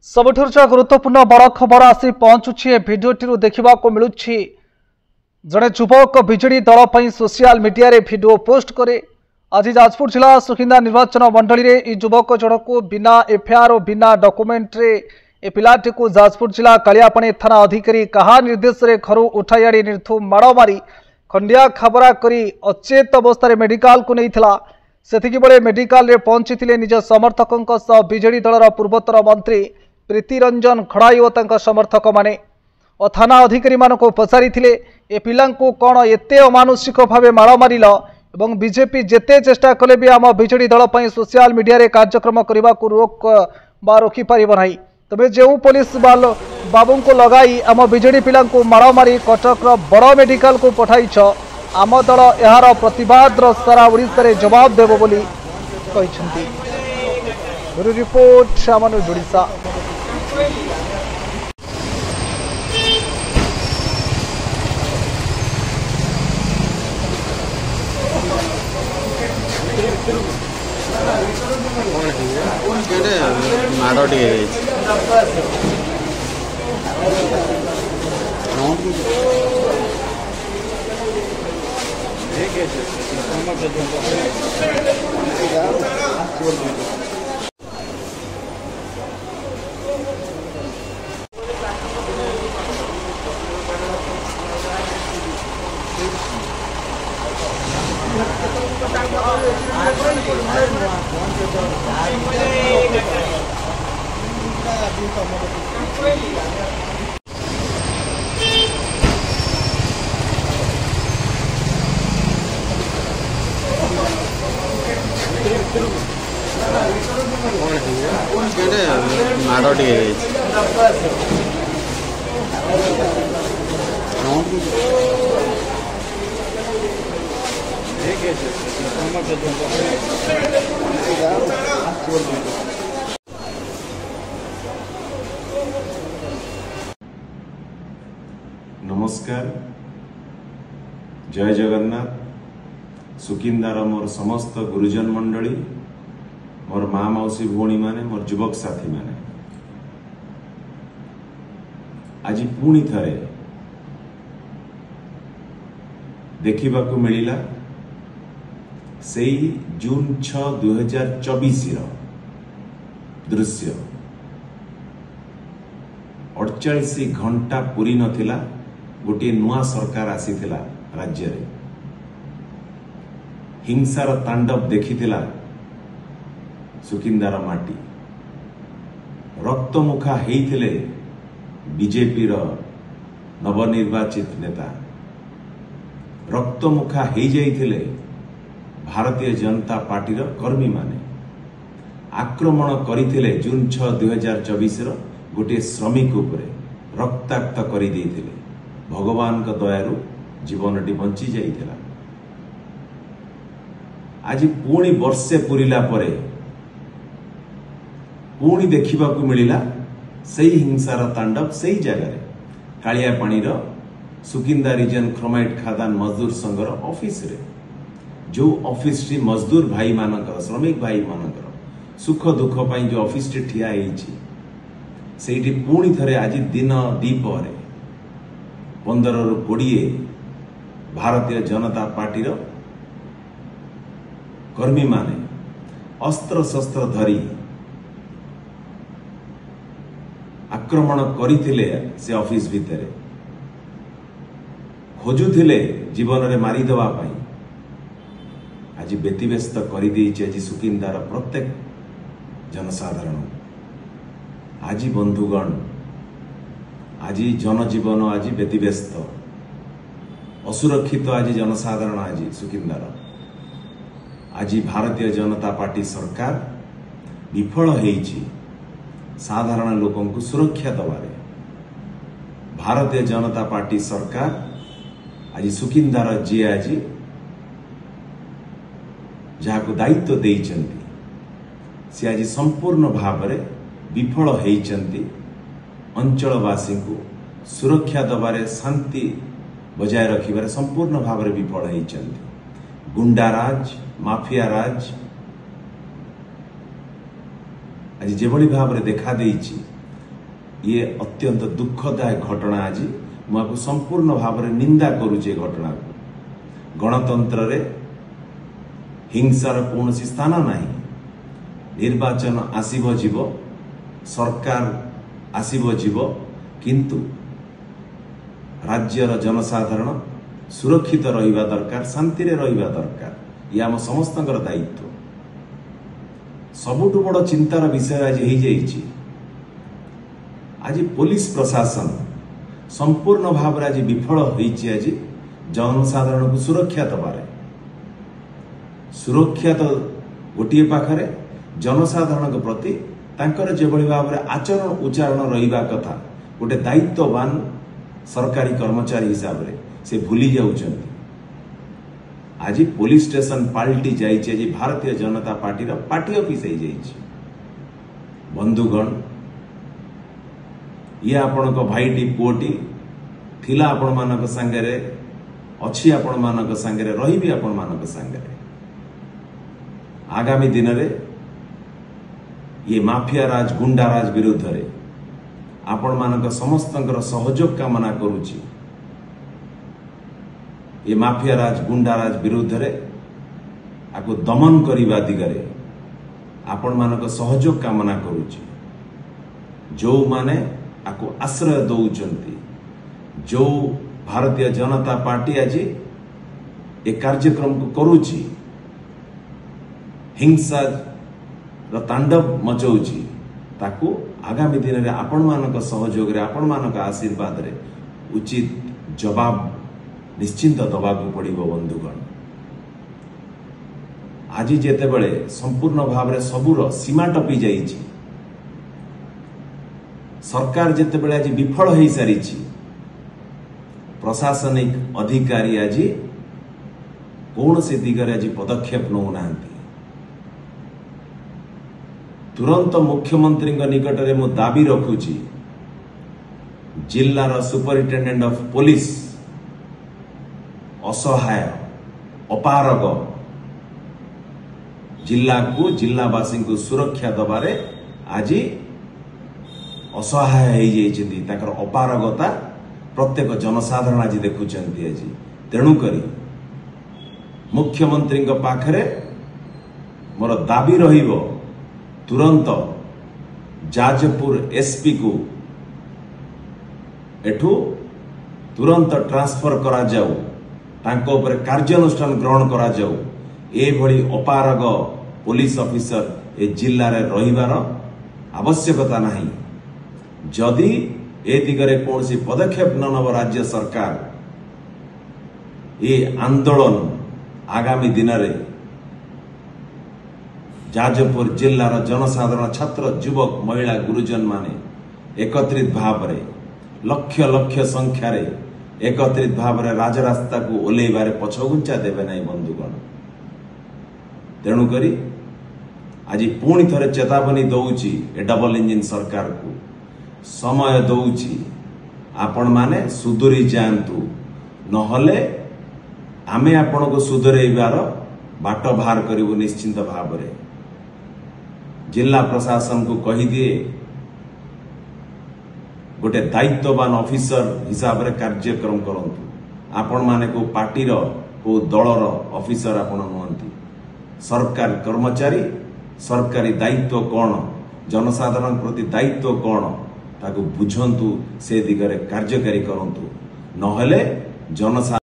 सबुठ गुरुत्वपूर्ण बड़ खबर आसी पहुंचुछि भिडियोटी देखा मिलूँ जड़े युवक विजेडी दल पर सोशल मीडिया रे भिडियो पोस्ट करे। आज जाजपुर जिला सुकिंदा निर्वाचन मंडली रे युवक जनक बिना एफआईआर और बिना डॉक्यूमेंट रे ए पिलाटी को जाजपुर जिला कालियापाणी थाना अधिकारी कहा निर्देश रे घर उठाई आड़ी निर्धूम माड़ मारी खंडिया खाबरा करी अचेत अवस्था मेडिकल को नहीं थिला। सेतिकी बेले मेडिकल रे पहुंची निज समर्थकों सह विजेडी दलर पूर्वोत्तर मंत्री प्रीति रंजन खड़ाई और तांका समर्थक माने और थाना अधिकारी मानक पचारि ए पिला कौन एते अमानुषिक भाव माड़ मारिल एवं बीजेपी जेते चेष्टा कले भी आम विजेडी दल पर सोशल मीडिया रे कार्यक्रम करने को रोकी पार ना तबे जो पुलिस बाबू को लगाई आम विजेडी पिला माड़ मारी कटक बड़ मेडिकल को पठाई आम दल यार प्रतिवाद सारा ओडिशा रे जवाब देव बोली कहिसेंती। ब्यूरो रिपोर्ट सामान्य ओडिशा। नमस्कार, जय जगन्नाथ। सुकिंदार मोर समस्त गुरुजन मंडली, मोर माँ मौसी भौणी माने, मोर युवक साथी माने, आज पुणी थरे देखा मिला से जून 6, 2024 दृश्य 48 घंटा पूरी नथिला गोटे नुआ सरकार आसीथिला राज्य रे हिंसार तांडव देखिथिला सुकिंदार माटी रक्तमुखा हेइथिले बीजेपी रो नवनिर्वाचित नेता रक्तमुखा हेइ जाइथिले भारतीय जनता पार्टी रो कर्मी माने आक्रमण करिथिले जून 6, 2024 गोटे श्रमिक उपरे रक्ताक्त करि देइथिले। भगवान का दयारू जीवनटी बंची जाइथिला। आज पुणी वर्षे पुरिला परे पुणी देखा मिला सही हिंसार तांडव सही जगह कालियापाणी सुकिंदा रीजन क्रोमाइट खादान मजदूर संघर ऑफिस रे जो ऑफिस टी मजदूर भाई मानकर श्रमिक भाई मानकर सुख दुख पाई जो ऑफिस टी ठिया हेइछि सेठी पुणी थरे आज दिन दीपर 15 ରୁ 20 भारतीय जनता पार्टी कर्मी माने अस्त्र शस्त्र धरी आक्रमण करिथिले से ऑफिस भितरे खोजुथिले जीवन रे मारी देवा पाई आज व्यतिव्यस्त करि देइछि आज सुकिंदार प्रत्येक जनसाधारण। आज बंधुगण आज जनजीवन आज व्यतिव्यस्त असुरक्षित आज जनसाधारण आज सुकिंदार आज भारतीय जनता पार्टी सरकार विफल होइछि साधारण लोकों को सुरक्षा दबारे। भारतीय जनता पार्टी सरकार आज सुकिंदार जी आज जहां दायित्व देइछन्ति से आज संपूर्ण भाव में विफल होइछन्ति अंचलवासी को सुरक्षा दबारे शांति बजाय रखिबारे संपूर्ण भाव में विफल होइछन्ति। गुंडाराज माफिया राज आज जेभली भाव में देखा देइछि ये अत्यंत दुखदायक घटना आज मुझे संपूर्ण भाव में निंदा करुचे घटना को। गणतंत्र रे हिंसार कौन स्थान नहीं। निर्वाचन आसीब जीव, सरकार आसीब जीव, किंतु राज्यर जनसाधारण सुरक्षित रहिबा दरकार, शांति रे रहिबा दरकार। ये आम समस्तंकर दायित्व। सबुठु बड़ चिंतार विषय आज हो जाइए। आज पुलिस प्रशासन संपूर्ण भाव आज विफल होइछि। आज जनसाधारण को सुरक्षा दबारे, सुरक्षा तो गोटे पाखरे जनसाधारण के प्रति तांकर जेभଳି भाव में आचरण उच्चारण रहिबा कथा गोटे दायित्ववान सरकारी कर्मचारी हिसाब रे से भूली जाउछन्ति। आज पुलिस स्टेशन पाल्टी जाइछि। आज भारतीय जनता पार्टी रा पार्टी ऑफिस हो जाइछि। बंधुगण, ये आपण को भाईटी पुओटी थिला आपण मानक संगे अच्छी आपण मानक संगे रही आपण मानक संगे। आगामी दिन रे ये माफिया राज गुंडा राज विरुद्ध रे आपण मानक समस्तंकर सहयोग कामना करुची। ये माफिया राज गुंडा राज विरुद्ध रे आको दमन करिबा दिगरे आपण मानक सहयोग कामना करुची। जो माने आको आश्रय दौचंती, जो भारतीय जनता पार्टी आज ए कार्यक्रम को करुची, हिंसा तांडव मचाउची, ताकू आगामी दिन में आपण मानक सहयोग रे आपण मानक आशीर्वाद रे उचित जवाब निश्चिंत दबाकू पड़िबो। बंधुगण, आज जेते बेले संपूर्ण भाव में सबूर सीमा टपी जाइछि, सरकार जेते बेले आज विफल हो सारी, प्रशासनिक अधिकारी आज कौन से दिगरे आज पदक्षेप नौ नांती। तुरंत मुख्यमंत्री निकट में मु दाबी रखुची, जिल्लार सुपरिटेंडेंट ऑफ पुलिस असहाय अपारग, जिला को जिलावासी को सुरक्षा दबारे आज असहाय हो अपारगता प्रत्येक जनसाधारण आज देखुंट। आज तेणुक मुख्यमंत्री पाखरे मोर दाबी रहिबो, तुरंत जाजपुर एसपी को एठू तुरंत ट्रांसफर करा जाऊ, तांको ऊपर कार्यानुष्ठान ग्रहण करा जाऊ। ए भली अपारग पुलिस ऑफिसर ए जिल्ला रे रहिबार आवश्यकता नहीं। जदि ए दिगरे कौन पदक्षेप न नब राज्य सरकार, ये आंदोलन आगामी दिन में जाजपुर जिल्लार जनसाधारण छात्र युवक महिला गुरुजन माने एकत्रित भाव में लक्ष लक्ष संख्यार एकत्रित भाव में राजरास्ता को ओल्लैबारे पछघुंचा देवे नहीं। बंधुगण, तेणुक आज पुणी थे चेतावनी दौची ए डबल इंजिन सरकार को, समय दौची आपण माने सुधुरी जातु, नहले आमे आपण को सुधरेबार बाट बाहर करूँ निश्चिंत भाव में। जिला प्रशासन को कही दिए गोटे दायित्ववान ऑफिसर हिसाब रे कार्यक्रम करंतु। आपण माने को पार्टी रो को दलर ऑफिसर आपण नुहंती। सरकार कर्मचारी सरकारी दायित्व कौन, जनसाधारण प्रति दायित्व कौन ताको बुझंतु, से दिगरे कार्यकारी करंतु, नहले जनसा